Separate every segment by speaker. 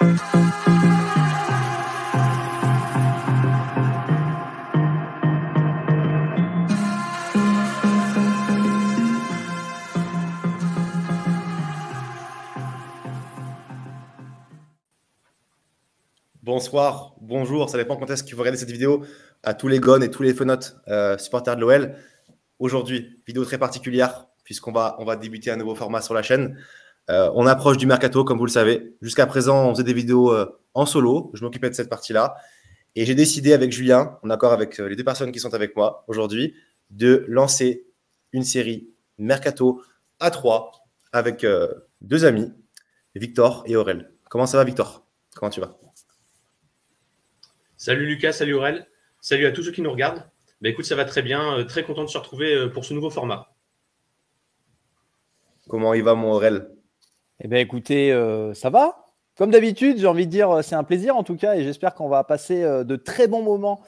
Speaker 1: Bonsoir, bonjour, ça dépend quand est-ce que vous regardez cette vidéo, à tous les gones et tous les fenotes supporters de l'OL. Aujourd'hui, vidéo très particulière, puisqu'on va débuter un nouveau format sur la chaîne. On approche du mercato, comme vous le savez. Jusqu'à présent, on faisait des vidéos en solo. Je m'occupais de cette partie-là. Et j'ai décidé avec Julien, en accord avec les deux personnes qui sont avec moi aujourd'hui, de lancer une série mercato à 3 avec deux amis, Victor et Aurel. Comment ça va, Victor? Comment tu vas?
Speaker 2: Salut Lucas, salut Aurel, salut à tous ceux qui nous regardent. Bah écoute, ça va très bien, très content de se retrouver pour ce nouveau format.
Speaker 1: Comment il va, mon Aurel?
Speaker 3: Eh bien, écoutez, ça va. Comme d'habitude, j'ai envie de dire, c'est un plaisir en tout cas, et j'espère qu'on va passer de très bons moments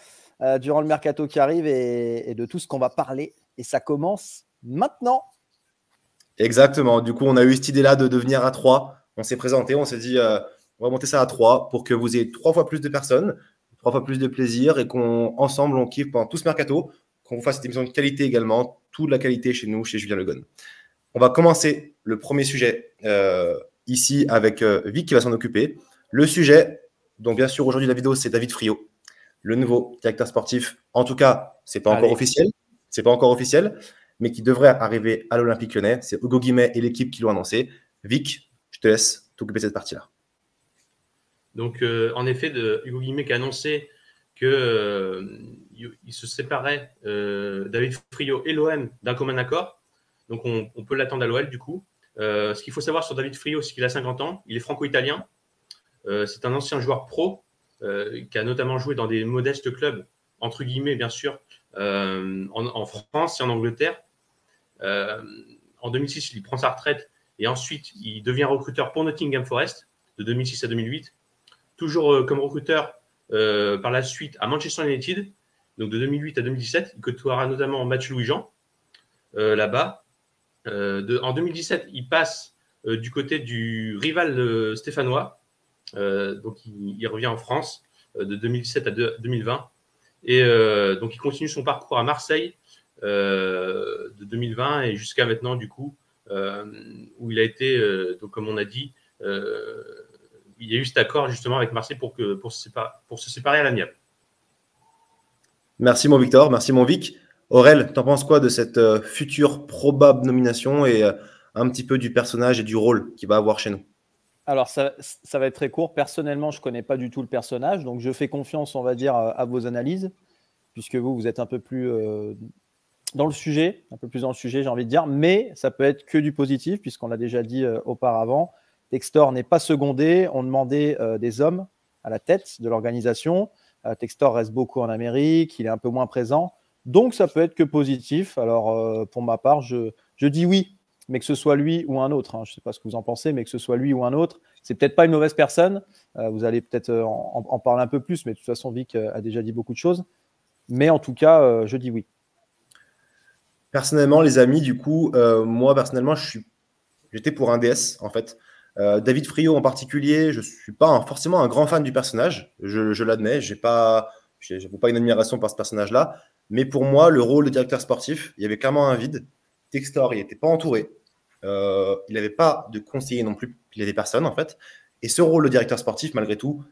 Speaker 3: durant le mercato qui arrive et de tout ce qu'on va parler. Et ça commence maintenant.
Speaker 1: Exactement. Du coup, on a eu cette idée-là de devenir à 3. On s'est présenté, on s'est dit, on va monter ça à 3 pour que vous ayez 3 fois plus de personnes, 3 fois plus de plaisir et qu'ensemble, on kiffe pendant tout ce mercato, qu'on vous fasse cette émission de qualité également, toute la qualité chez nous, chez Julien Le Guen. On va commencer le premier sujet ici avec Vic qui va s'en occuper. Le sujet, donc bien sûr, aujourd'hui, la vidéo, c'est David Friot, le nouveau directeur sportif. En tout cas, ce n'est pas encore officiel. C'est pas encore officiel, mais qui devrait arriver à l'Olympique Lyonnais. C'est Hugo Guimet et l'équipe qui l'ont annoncé. Vic, je te laisse t'occuper de cette partie-là.
Speaker 2: Donc, en effet, Hugo Guimet qui a annoncé qu'il se séparait, David Friot et l'OM d'un commun accord. Donc, on peut l'attendre à l'OL du coup. Ce qu'il faut savoir sur David Friot, c'est qu'il a 50 ans. Il est franco-italien. C'est un ancien joueur pro qui a notamment joué dans des modestes clubs, entre guillemets, bien sûr, en France et en Angleterre. En 2006, il prend sa retraite et ensuite, il devient recruteur pour Nottingham Forest de 2006 à 2008. Toujours comme recruteur par la suite à Manchester United, donc de 2008 à 2017. Il côtoiera notamment Mathieu Louis-Jean là-bas. En 2017, il passe du côté du rival stéphanois. Donc, il revient en France de 2017 à 2020. Et donc, il continue son parcours à Marseille de 2020 et jusqu'à maintenant, du coup, où il a été, donc, comme on a dit, il y a eu cet accord justement avec Marseille pour se séparer à l'amiable.
Speaker 1: Merci, mon Victor. Merci, mon Vic. Aurel, t'en penses quoi de cette future probable nomination et un petit peu du personnage et du rôle qu'il va avoir chez nous?
Speaker 3: Alors, ça va être très court. Personnellement, je ne connais pas du tout le personnage, donc je fais confiance, on va dire, à vos analyses, puisque vous êtes un peu plus dans le sujet, j'ai envie de dire, mais ça peut être que du positif, puisqu'on l'a déjà dit auparavant. Textor n'est pas secondé, on demandait des hommes à la tête de l'organisation. Textor reste beaucoup en Amérique, il est un peu moins présent, donc ça peut être que positif. Alors, pour ma part, je dis oui, mais que ce soit lui ou un autre, hein. Je ne sais pas ce que vous en pensez, mais que ce soit lui ou un autre, c'est peut-être pas une mauvaise personne. Vous allez peut-être en parler un peu plus, mais de toute façon, Vic a déjà dit beaucoup de choses. Mais en tout cas, je dis oui.
Speaker 1: Personnellement, les amis, du coup, moi, personnellement, j'étais pour un DS, en fait. David Friot en particulier, je ne suis pas forcément un grand fan du personnage, je l'admets, je n'ai pas une admiration par ce personnage-là, mais pour moi, le rôle de directeur sportif, il y avait clairement un vide. Textor, il n'était pas entouré, il n'avait pas de conseiller non plus, il avait personne en fait, et ce rôle de directeur sportif, malgré tout,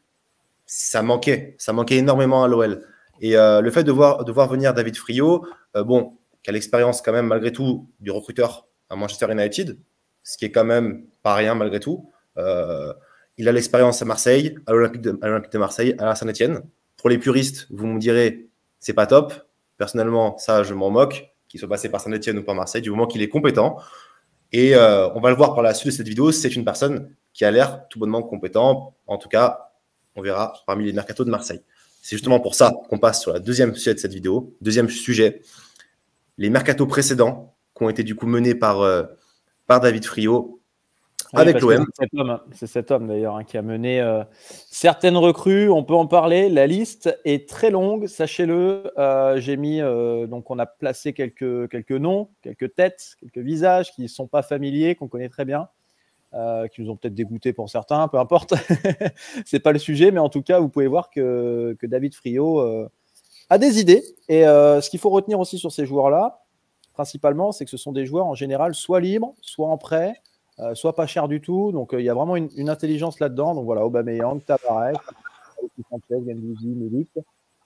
Speaker 1: ça manquait énormément à l'OL. Et le fait de voir venir David Friot, bon, qui a l'expérience quand même malgré tout du recruteur à Manchester United, ce qui est quand même pas rien malgré tout. Il a l'expérience à Marseille, à l'Olympique de Marseille, à la Saint-Etienne. Pour les puristes, vous me direz, c'est pas top. Personnellement, ça, je m'en moque, qu'il soit passé par Saint-Etienne ou par Marseille, du moment qu'il est compétent. Et on va le voir par la suite de cette vidéo, c'est une personne qui a l'air tout bonnement compétent. En tout cas, on verra parmi les mercatos de Marseille. C'est justement pour ça qu'on passe sur la deuxième sujet de cette vidéo. Deuxième sujet, les mercatos précédents qui ont été du coup menés par David Friot avec l'OM.
Speaker 3: C'est cet homme d'ailleurs qui a mené certaines recrues. On peut en parler. La liste est très longue, sachez-le. J'ai mis donc on a placé quelques noms, quelques têtes, quelques visages qui ne sont pas familiers, qu'on connaît très bien. qui nous ont peut-être dégoûtés pour certains, peu importe. C'est pas le sujet, mais en tout cas, vous pouvez voir que David Friot a des idées. Et ce qu'il faut retenir aussi sur ces joueurs-là, principalement, c'est que ce sont des joueurs en général soit libres, soit en prêt, soit pas chers du tout. Donc, il y a vraiment une intelligence là-dedans. Donc, voilà, Aubameyang, Tavares, Sanchez, Guendouzi, Milik,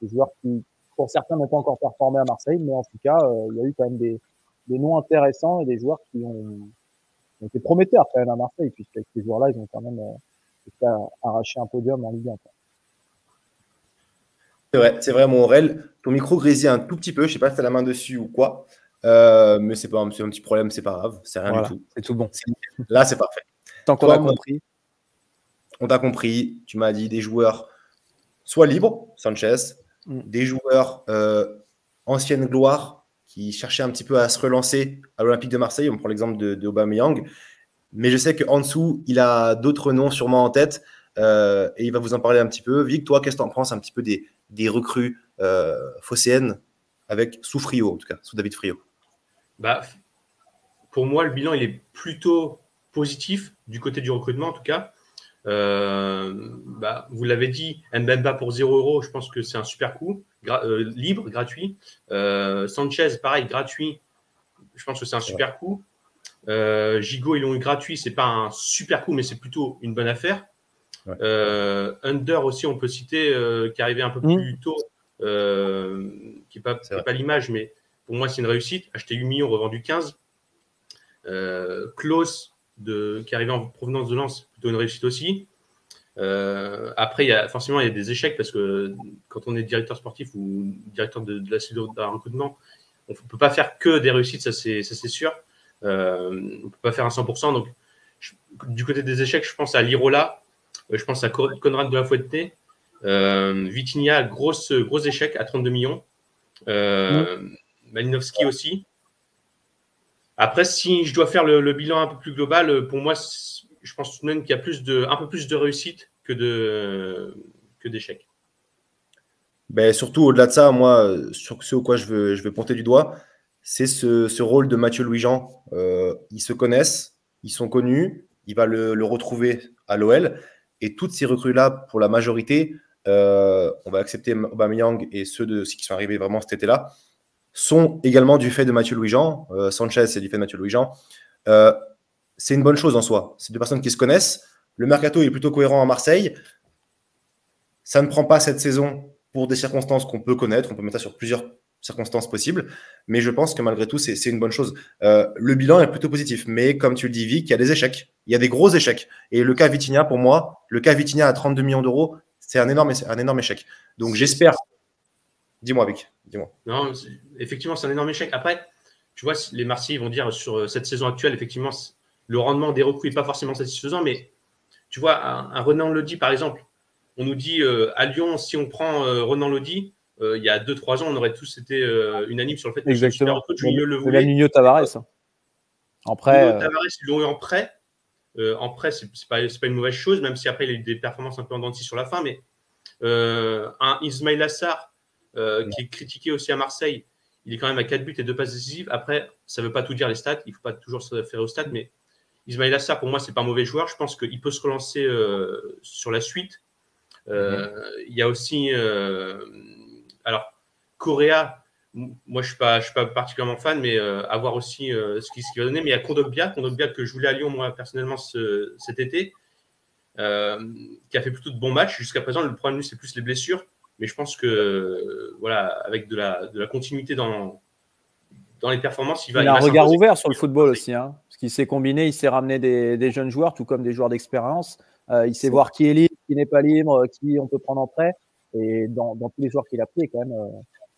Speaker 3: des joueurs qui, pour certains, n'ont pas encore performé à Marseille, mais en tout cas, il y a eu quand même des noms intéressants et des joueurs qui ont été prometteurs quand même à Marseille, puisqu'avec ces joueurs-là, ils ont quand même arraché un podium en Ligue 1.
Speaker 1: C'est vrai, mon Aurel. Ton micro grésille un tout petit peu. Je sais pas si tu as la main dessus ou quoi. Mais c'est un petit problème, c'est pas grave. C'est rien du tout.
Speaker 3: C'est tout bon.
Speaker 1: Là, c'est parfait.
Speaker 3: Tant qu'on a compris.
Speaker 1: On t'a compris. Tu m'as dit des joueurs soit libres, Sanchez, des joueurs ancienne gloire qui cherchaient un petit peu à se relancer à l'Olympique de Marseille. On prend l'exemple de Aubameyang. Mais je sais qu'en dessous, il a d'autres noms sûrement en tête. Et il va vous en parler un petit peu. Vic, toi, qu'est-ce que tu en penses un petit peu des recrues phocéennes sous Friot, en tout cas, sous David Friot?
Speaker 2: Pour moi, le bilan, il est plutôt positif du côté du recrutement, en tout cas. Vous l'avez dit, Mbemba pour 0 €, je pense que c'est un super coup. Libre, gratuit. Sanchez, pareil, gratuit. Je pense que c'est un super coup. Gigot, ils l'ont eu gratuit. C'est pas un super coup, mais c'est plutôt une bonne affaire. Ouais. Under aussi, on peut citer, qui est arrivé un peu plus tôt, qui n'est pas l'image, mais pour moi, c'est une réussite. Acheté 8 millions, revendu 15. Klaus, qui est arrivé en provenance de Lens, plutôt une réussite aussi. Après, il y a des échecs parce que quand on est directeur sportif ou directeur de la cellule d'un recrutement, on ne peut pas faire que des réussites, ça c'est sûr. On ne peut pas faire un 100%. Donc, du côté des échecs, je pense à Lirola. Je pense à Conrad de la Fuente. Vitinha, gros échec à 32 millions. Malinowski aussi. Après, si je dois faire le bilan un peu plus global, pour moi, je pense tout de même qu'il y a un peu plus de réussite que d'échecs.
Speaker 1: Surtout, au-delà de ça, moi, sur ce au quoi je veux pointer du doigt, c'est ce rôle de Mathieu Louis-Jean. Ils se connaissent, ils sont connus, il va le retrouver à l'OL. Et toutes ces recrues-là, pour la majorité, on va accepter Aubameyang et ceux qui sont arrivés vraiment cet été-là, sont également du fait de Mathieu Louis-Jean. Sanchez, c'est du fait de Mathieu Louis-Jean. C'est une bonne chose en soi. C'est deux personnes qui se connaissent. Le mercato est plutôt cohérent à Marseille. Ça ne prend pas cette saison pour des circonstances qu'on peut connaître. On peut mettre ça sur plusieurs circonstances possibles. Mais je pense que malgré tout, c'est une bonne chose. Le bilan est plutôt positif. Mais comme tu le dis, Vic, il y a des échecs. Il y a des gros échecs. Et le cas Vitinha, pour moi, le cas Vitinha à 32 millions d'euros, c'est un énorme échec. Donc j'espère. Dis-moi, Vic. Dis-moi.
Speaker 2: Non, effectivement, c'est un énorme échec. Après, tu vois, les Marseillais vont dire sur cette saison actuelle, effectivement, le rendement des recrues n'est pas forcément satisfaisant. Mais tu vois, un Renan Lodi, par exemple, on nous dit à Lyon, si on prend Renan Lodi, il y a 2-3 ans, on aurait tous été unanimes sur le fait que
Speaker 3: exactement.
Speaker 2: le voulait.
Speaker 3: Nuno Tavares. En prêt.
Speaker 2: Nuno Tavares, ils l'ont eu en prêt. En prêt, c'est pas une mauvaise chose, même si après, il a eu des performances un peu en dents de scie sur la fin. Mais un Ismail Assar, qui est critiqué aussi à Marseille, il est quand même à 4 buts et 2 passes décisives. Après, ça ne veut pas tout dire les stats. Il ne faut pas toujours se référer aux stats. Mais Ismail Assar, pour moi, ce n'est pas un mauvais joueur. Je pense qu'il peut se relancer sur la suite. Il y a aussi alors Correa, moi je suis pas particulièrement fan, mais à voir aussi ce qu'il va donner. Mais il y a Kondogbia que je voulais à Lyon moi personnellement cet été, qui a fait plutôt de bons matchs jusqu'à présent. Le problème c'est plus les blessures, mais je pense que voilà, avec de la continuité dans les performances, il a
Speaker 3: un regard ouvert sur le football aussi, hein, parce qu'il s'est combiné, il s'est ramené des jeunes joueurs, tout comme des joueurs d'expérience. Il sait voir qui est libre, qui n'est pas libre, qui on peut prendre en prêt. Et dans tous les joueurs qu'il a pris, il y a quand même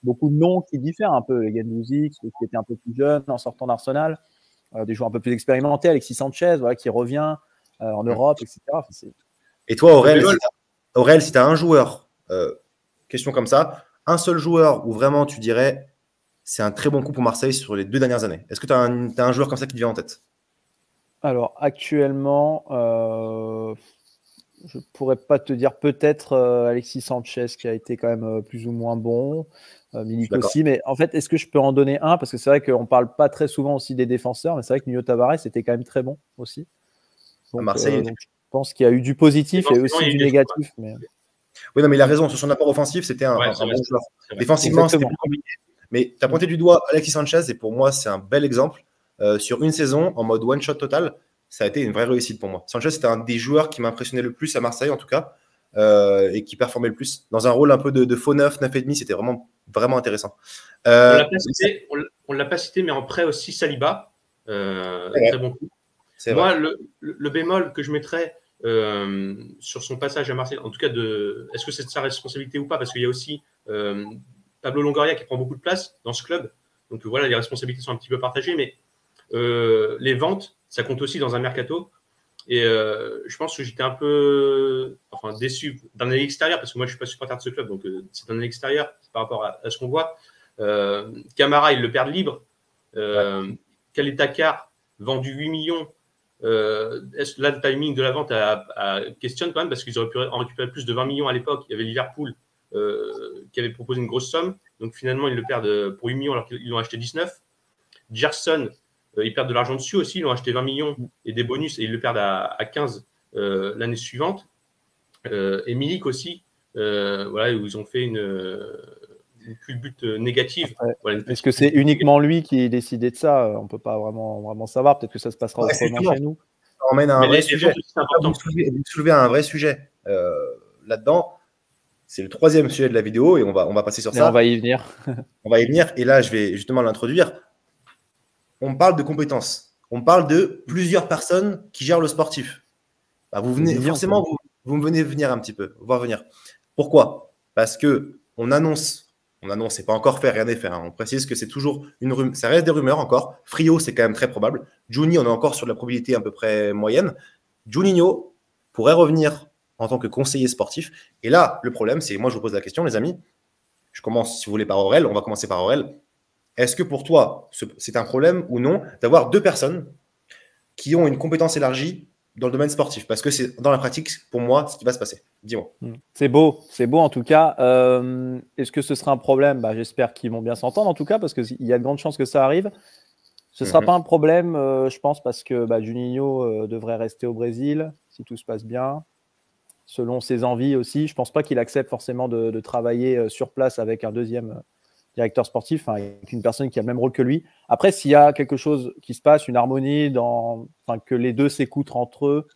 Speaker 3: beaucoup de noms qui diffèrent un peu. Les Guendouzi, qui était un peu plus jeune en sortant d'Arsenal, des joueurs un peu plus expérimentés, Alexis Sanchez, voilà, qui revient en Europe, etc.
Speaker 1: Et toi, Aurel, si tu as un joueur, question comme ça, un seul joueur où vraiment tu dirais c'est un très bon coup pour Marseille sur les 2 dernières années, est-ce que tu as un joueur comme ça qui te vient en tête?
Speaker 3: Alors, actuellement, je ne pourrais pas te dire, peut-être Alexis Sanchez qui a été quand même plus ou moins bon, Milik aussi, mais en fait, est-ce que je peux en donner un? Parce que c'est vrai qu'on ne parle pas très souvent aussi des défenseurs, mais c'est vrai que Nuno Tavares était quand même très bon aussi. Donc,
Speaker 1: Marseille.
Speaker 3: donc, je pense qu'il y a eu du positif et aussi du négatif. Mais...
Speaker 1: Oui, non, mais il a raison. Sur son apport offensif, c'était un bon joueur. Défensivement, c'était plus compliqué. Mais tu as pointé du doigt Alexis Sanchez, et pour moi, c'est un bel exemple. Sur une saison, en mode one-shot total, ça a été une vraie réussite pour moi. Sanchez, c'était un des joueurs qui m'impressionnait le plus à Marseille, en tout cas, et qui performait le plus. Dans un rôle un peu de faux 9, 9,5, c'était vraiment, vraiment intéressant.
Speaker 2: On ne l'a pas cité, mais en prêt aussi, Saliba. Très bon coup. Moi, le bémol que je mettrais sur son passage à Marseille, en tout cas, est-ce que c'est de sa responsabilité ou pas? Parce qu'il y a aussi Pablo Longoria qui prend beaucoup de place dans ce club. Donc voilà, les responsabilités sont un petit peu partagées, mais les ventes, ça compte aussi dans un mercato. Et je pense que j'étais un peu déçu d'un œil extérieur, parce que moi, je ne suis pas supporter de ce club, donc c'est d'un œil extérieur par rapport à ce qu'on voit. Camara, ils le perdent libre. Khaled Takar, vendu 8 millions. Là, le timing de la vente questionne quand même, parce qu'ils auraient pu en récupérer plus de 20 millions à l'époque. Il y avait Liverpool qui avait proposé une grosse somme. Donc finalement, ils le perdent pour 8 millions alors qu'ils l'ont acheté 19. Gerson, ils perdent de l'argent dessus aussi. Ils l'ont acheté 20 millions et des bonus et ils le perdent à 15 l'année suivante. Et Milik aussi, voilà, où ils ont fait une culbute négative. Voilà,
Speaker 3: est-ce que c'est uniquement lui qui est décidé de ça? On ne peut pas vraiment savoir. Peut-être que ça se passera autrement chez nous.
Speaker 1: Ça emmène à un vrai sujet. Vous soulevez un vrai sujet là-dedans. C'est le troisième sujet de la vidéo et on va passer sur ça.
Speaker 3: On va y venir.
Speaker 1: On va y venir et là, je vais justement l'introduire. On parle de compétences. On parle de plusieurs personnes qui gèrent le sportif. Bah, vous venez forcément, vous me venez venir un petit peu, voir venir. Pourquoi? Parce que on annonce, c'est pas encore fait, rien n'est fait. Hein. On précise que c'est toujours une rumeur, ça reste des rumeurs encore. Frio, c'est quand même très probable. Juni, on est encore sur la probabilité à peu près moyenne. Juninho pourrait revenir en tant que conseiller sportif. Et là, le problème, c'est, moi je vous pose la question, les amis. Je commence, si vous voulez, par Aurel. On va commencer par Aurel. Est-ce que pour toi, c'est un problème ou non d'avoir deux personnes qui ont une compétence élargie dans le domaine sportif? Parce que c'est dans la pratique, pour moi, ce qui va se passer. Dis-moi.
Speaker 3: C'est beau en tout cas. Est-ce que ce sera un problème? J'espère qu'ils vont bien s'entendre en tout cas, parce qu'il y a de grandes chances que ça arrive. Ce ne sera pas un problème, je pense, parce que Juninho devrait rester au Brésil, si tout se passe bien, selon ses envies aussi. Je ne pense pas qu'il accepte forcément de travailler sur place avec un deuxième directeur sportif, avec une personne qui a le même rôle que lui. Après, s'il y a quelque chose qui se passe, une harmonie, que les deux s'écoutent entre eux,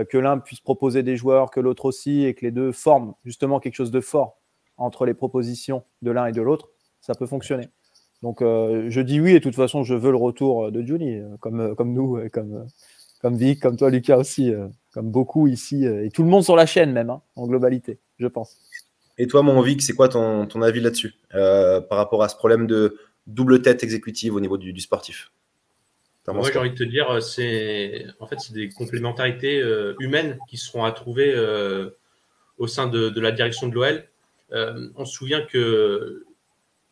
Speaker 3: que l'un puisse proposer des joueurs, que l'autre aussi, et que les deux forment justement quelque chose de fort entre les propositions de l'un et de l'autre, ça peut fonctionner. Donc, je dis oui, et de toute façon, je veux le retour de Juni, comme nous, et comme Vic, comme toi, Lucas aussi, comme beaucoup ici, et tout le monde sur la chaîne même, en globalité, je pense.
Speaker 1: Et toi, mon Vic, c'est quoi ton avis là-dessus par rapport à ce problème de double tête exécutive au niveau du sportif?
Speaker 2: Moi, j'ai envie de te dire, c'est des complémentarités humaines qui seront à trouver au sein de la direction de l'OL. On se souvient que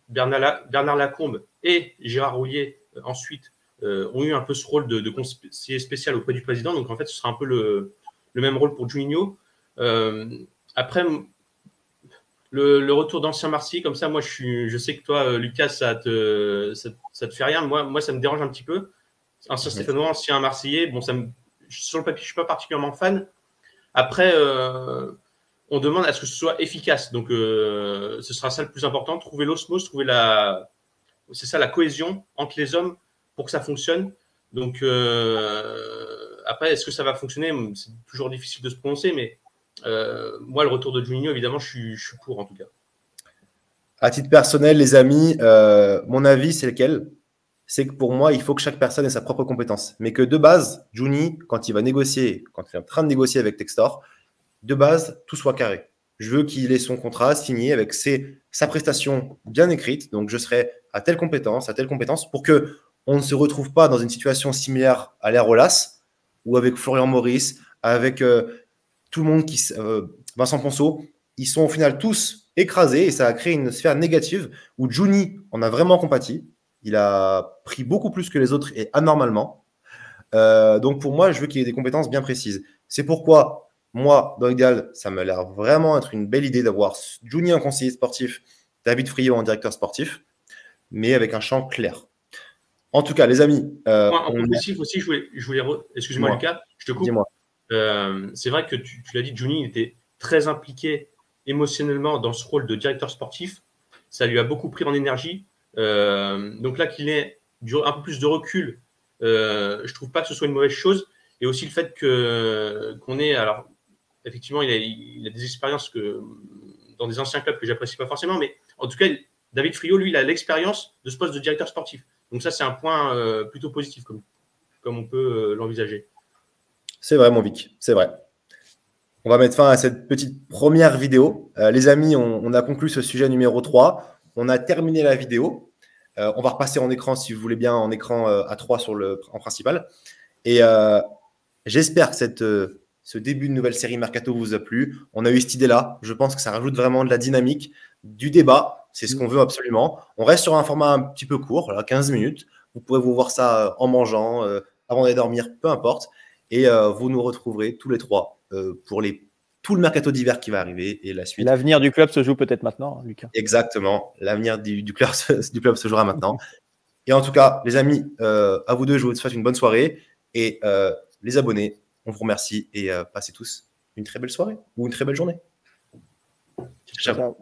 Speaker 2: Bernard Lacombe et Gérard Rouillet, ensuite, ont eu un peu ce rôle de conseiller spécial auprès du président. Donc, en fait, ce sera un peu le même rôle pour Juninho. Après, le retour d'ancien Marseillais, comme ça, moi, je sais que toi, Lucas, ça te fait rien. Moi, ça me dérange un petit peu. Ancien Stéphanois, ancien Marseillais, sur le papier, je ne suis pas particulièrement fan. Après, on demande à ce que ce soit efficace. Donc, ce sera ça le plus important. Trouver l'osmose, trouver la cohésion entre les hommes pour que ça fonctionne. Donc, après, est-ce que ça va fonctionner? C'est toujours difficile de se prononcer, mais moi, le retour de Juninho, évidemment, je suis pour en tout cas.
Speaker 1: À titre personnel, les amis, mon avis, c'est lequel? C'est que pour moi, il faut que chaque personne ait sa propre compétence. Mais que de base, Juni, quand il va négocier, quand il est en train de négocier avec Textor, de base, tout soit carré. Je veux qu'il ait son contrat signé avec sa prestation bien écrite. Donc, je serai à telle compétence, pour qu'on ne se retrouve pas dans une situation similaire à l'ère Olas, ou avec Florian Maurice, avec tout le monde Vincent Ponceau, ils sont au final tous écrasés et ça a créé une sphère négative où Juni en a vraiment compati. Il a pris beaucoup plus que les autres et anormalement. Donc pour moi, je veux qu'il ait des compétences bien précises. C'est pourquoi, moi, dans l'idéal, ça me l'air vraiment être une belle idée d'avoir Juni en conseiller sportif, David Friot en directeur sportif, mais avec un champ clair. En tout cas, les amis.
Speaker 2: En positif aussi, excuse-moi Lucas, je te coupe. C'est vrai que tu l'as dit, Juni était très impliqué émotionnellement dans ce rôle de directeur sportif. Ça lui a beaucoup pris en énergie. Donc là, qu'il ait un peu plus de recul, je trouve pas que ce soit une mauvaise chose. Et aussi le fait qu'on ait, alors effectivement, il a des expériences dans des anciens clubs que j'apprécie pas forcément, mais en tout cas, David Friot, lui, il a l'expérience de ce poste de directeur sportif. Donc ça, c'est un point plutôt positif, comme on peut l'envisager.
Speaker 1: C'est vrai, mon Vic, c'est vrai. On va mettre fin à cette petite première vidéo. Les amis, on a conclu ce sujet numéro 3. On a terminé la vidéo. On va repasser en écran, si vous voulez bien, en écran à 3 en principal. Et j'espère que ce début de nouvelle série Mercato vous a plu. On a eu cette idée-là. Je pense que ça rajoute vraiment de la dynamique, du débat. C'est ce qu'on veut absolument. On reste sur un format un petit peu court, 15 minutes. Vous pourrez vous voir ça en mangeant, avant d'aller dormir, peu importe. Et vous nous retrouverez tous les 3 pour tout le mercato d'hiver qui va arriver et la suite.
Speaker 3: L'avenir du club se joue peut-être maintenant, Lucas.
Speaker 1: Exactement. L'avenir du club se jouera maintenant. Et en tout cas, les amis, à vous deux, je vous souhaite une bonne soirée. Et les abonnés, on vous remercie et passez tous une très belle soirée ou une très belle journée. Ciao.
Speaker 3: Ciao.